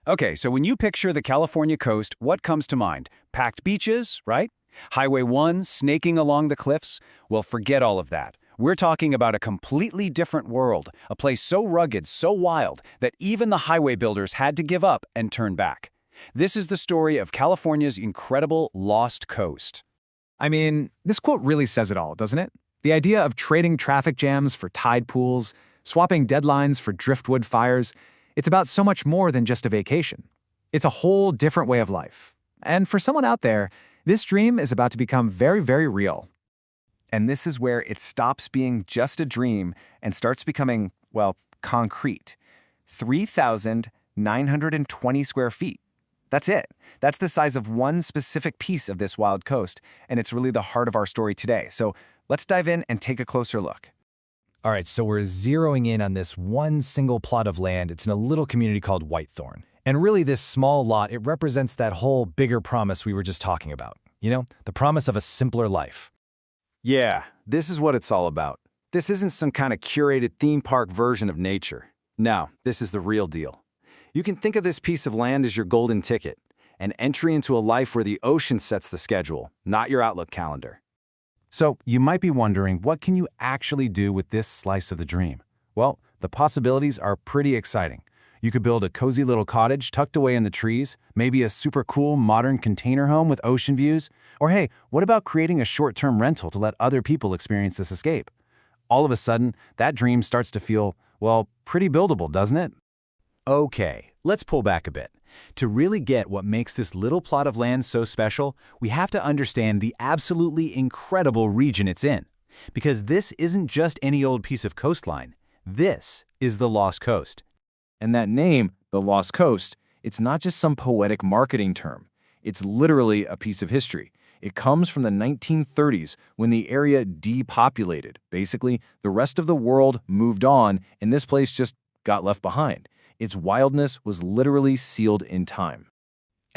Okay, so when you picture the California coast, what comes to mind? Packed beaches, right? Highway 1 snaking along the cliffs? Well, forget all of that. We're talking about a completely different world, a place so rugged, so wild, that even the highway builders had to give up and turn back. This is the story of California's incredible lost coast. I mean, this quote really says it all, doesn't it? The idea of trading traffic jams for tide pools, swapping deadlines for driftwood fires, it's about so much more than just a vacation. It's a whole different way of life. And for someone out there, this dream is about to become very, very real. And this is where it stops being just a dream and starts becoming, well, concrete. 3,920 square feet. That's it. That's the size of one specific piece of this wild coast, and it's really the heart of our story today. So let's dive in and take a closer look. All right, so we're zeroing in on this one single plot of land. It's in a little community called Whitethorn. And really, this small lot, it represents that whole bigger promise we were just talking about. You know, the promise of a simpler life. Yeah, this is what it's all about. This isn't some kind of curated theme park version of nature. No, this is the real deal. You can think of this piece of land as your golden ticket, an entry into a life where the ocean sets the schedule, not your Outlook calendar. So, you might be wondering, what can you actually do with this slice of the dream? Well, the possibilities are pretty exciting. You could build a cozy little cottage tucked away in the trees, maybe a super cool modern container home with ocean views, or hey, what about creating a short-term rental to let other people experience this escape? All of a sudden, that dream starts to feel, well, pretty buildable, doesn't it? Okay, let's pull back a bit. To really get what makes this little plot of land so special, we have to understand the absolutely incredible region it's in. Because this isn't just any old piece of coastline. This is the Lost Coast. And that name, the Lost Coast, it's not just some poetic marketing term. It's literally a piece of history. It comes from the 1930s when the area depopulated. Basically, the rest of the world moved on and this place just got left behind. Its wildness was literally sealed in time.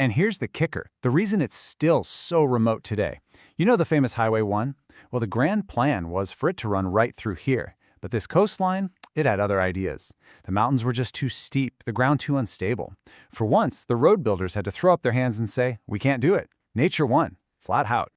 And here's the kicker, the reason it's still so remote today. You know the famous Highway 1? Well, the grand plan was for it to run right through here. But this coastline, it had other ideas. The mountains were just too steep, the ground too unstable. For once, the road builders had to throw up their hands and say, we can't do it. Nature won, flat out.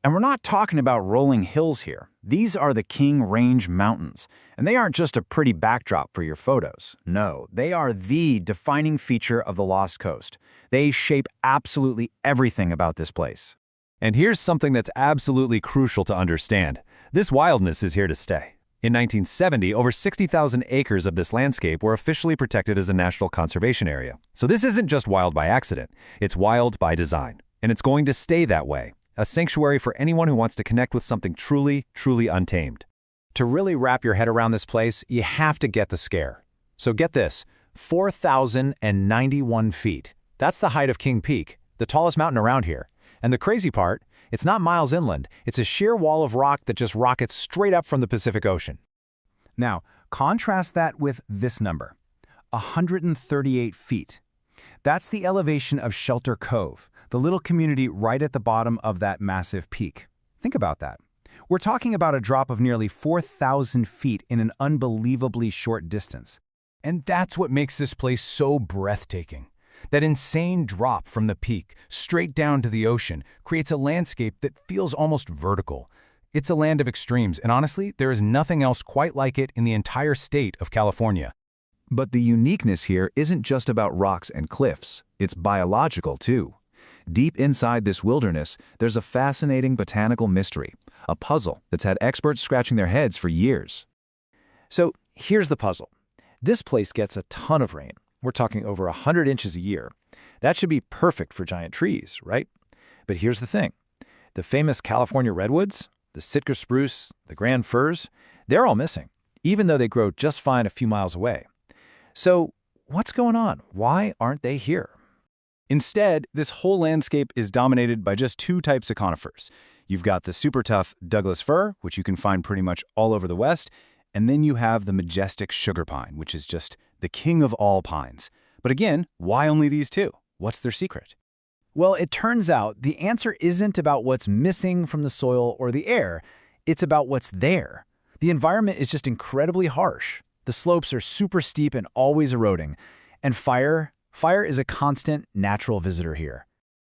And we're not talking about rolling hills here. These are the King Range Mountains. And they aren't just a pretty backdrop for your photos. No, they are the defining feature of the Lost Coast. They shape absolutely everything about this place. And here's something that's absolutely crucial to understand. This wildness is here to stay. In 1970, over 60,000 acres of this landscape were officially protected as a national conservation area. So this isn't just wild by accident, it's wild by design. And it's going to stay that way. A sanctuary for anyone who wants to connect with something truly, truly untamed. To really wrap your head around this place, you have to get the scare. So get this, 4,091 feet. That's the height of King Peak, the tallest mountain around here. And the crazy part, it's not miles inland, it's a sheer wall of rock that just rockets straight up from the Pacific Ocean. Now, contrast that with this number, 138 feet. That's the elevation of Shelter Cove, the little community right at the bottom of that massive peak. Think about that. We're talking about a drop of nearly 4,000 feet in an unbelievably short distance. And that's what makes this place so breathtaking. That insane drop from the peak, straight down to the ocean, creates a landscape that feels almost vertical. It's a land of extremes, and honestly, there is nothing else quite like it in the entire state of California. But the uniqueness here isn't just about rocks and cliffs, it's biological too. Deep inside this wilderness, there's a fascinating botanical mystery, a puzzle that's had experts scratching their heads for years. So here's the puzzle. This place gets a ton of rain. We're talking over 100 inches a year. That should be perfect for giant trees, right? But here's the thing. The famous California redwoods, the Sitka spruce, the grand firs, they're all missing, even though they grow just fine a few miles away. So what's going on? Why aren't they here? Instead, this whole landscape is dominated by just two types of conifers. You've got the super tough Douglas fir, which you can find pretty much all over the West, and then you have the majestic sugar pine, which is just the king of all pines. But again, why only these two? What's their secret? Well, it turns out the answer isn't about what's missing from the soil or the air. It's about what's there. The environment is just incredibly harsh. The slopes are super steep and always eroding. And fire, Fire is a constant, natural visitor here.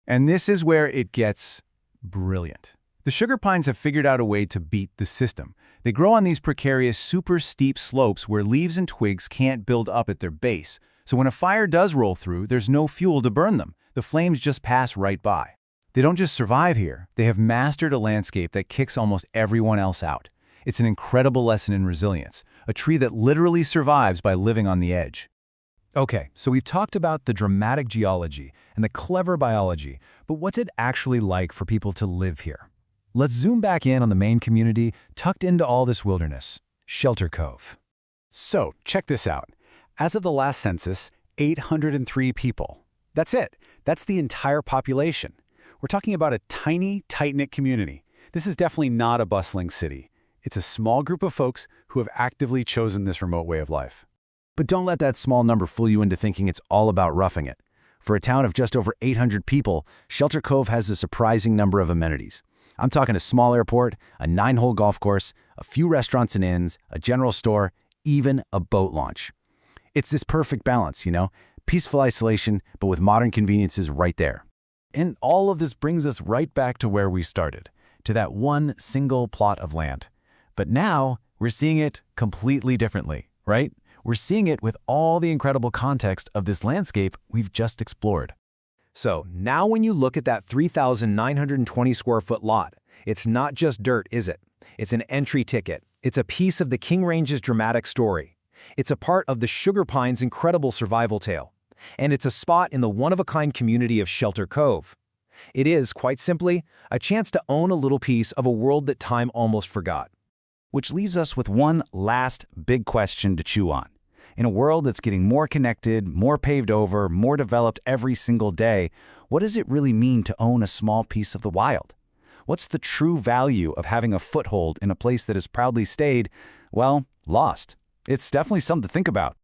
And this is where it gets brilliant. The sugar pines have figured out a way to beat the system. They grow on these precarious, super steep slopes where leaves and twigs can't build up at their base. So when a fire does roll through, there's no fuel to burn them. The flames just pass right by. They don't just survive here, they have mastered a landscape that kicks almost everyone else out. It's an incredible lesson in resilience, a tree that literally survives by living on the edge. Okay, so we've talked about the dramatic geology and the clever biology, but what's it actually like for people to live here? Let's zoom back in on the main community tucked into all this wilderness, Shelter Cove. So, check this out. As of the last census, 803 people. That's it. That's the entire population. We're talking about a tiny, tight-knit community. This is definitely not a bustling city. It's a small group of folks who have actively chosen this remote way of life. But don't let that small number fool you into thinking it's all about roughing it. For a town of just over 800 people, Shelter Cove has a surprising number of amenities. I'm talking a small airport, a 9-hole golf course, a few restaurants and inns, a general store, even a boat launch. It's this perfect balance, peaceful isolation, but with modern conveniences right there. And all of this brings us right back to where we started, to that one single plot of land. But now we're seeing it completely differently, right? We're seeing it with all the incredible context of this landscape we've just explored. So now when you look at that 3,920 square foot lot, it's not just dirt, is it? It's an entry ticket. It's a piece of the King Range's dramatic story. It's a part of the Sugar Pines' incredible survival tale. And it's a spot in the one-of-a-kind community of Shelter Cove. It is, quite simply, a chance to own a little piece of a world that time almost forgot. Which leaves us with one last big question to chew on. In a world that's getting more connected, more paved over, more developed every single day, what does it really mean to own a small piece of the wild? What's the true value of having a foothold in a place that has proudly stayed, well, lost? It's definitely something to think about.